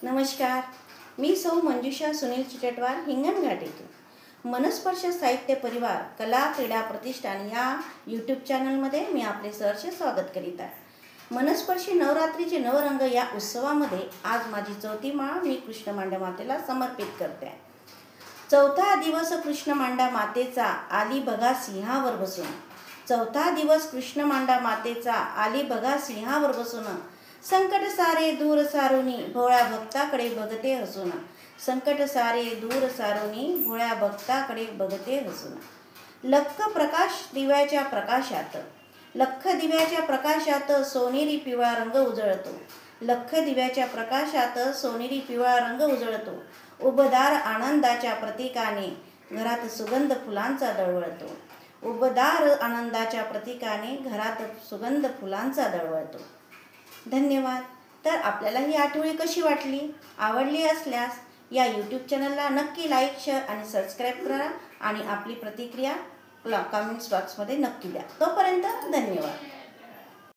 नमस्कार, मी सौ मंजुषा सुनील चिटटवार हिंगणघाट येथून मनस्पर्श साहित्य परिवार कला क्रीडा प्रतिष्ठान या यूट्यूब चॅनलमध्ये मी आपले सहर्ष स्वागत करीत आहे। मनस्पर्शी नवरात्रीचे नवरंग या उत्सवामध्ये आज माझी चौथी माळ मी कृष्ण मांडा मातेला समर्पित करते आहे। चौथा दिवस कृष्ण मांडा मातेचा आली बघा सिंहावर बसून। चौथा दिवस कृष्ण मांडा मातेचा आली बघा सिंहावर बसून। संकट सारे दूर सारुनी भोळ्या भक्ताकडे बघते हसून। संकट सारे दूर सारुनी भोळ्या भक्ताकडे बघते हसून। लख प्रकाश दिव्याच्या प्रकाशात, लख दिव्याच्या प्रकाशात सोनेरी पिवळा रंग उजळतो। लख दिव्याच्या प्रकाशात सोनेरी पिवळा रंग उजळतो। उबदार आनंदाच्या प्रतीकाने घरात सुगंध फुलांचा दळवळतो। उबदार आनंदाच्या प्रतीकाने घरात सुगंध फुलांचा दळवळतो। धन्यवाद। तर आपल्याला ही आठवणी कशी वाटली? आवडली असल्यास या यूट्यूब चॅनलला नक्की लाईक, शेअर आणि सबस्क्राईब करा आणि आपली प्रतिक्रिया कमेंट्स बॉक्समध्ये नक्की द्या। तोपर्यंत धन्यवाद।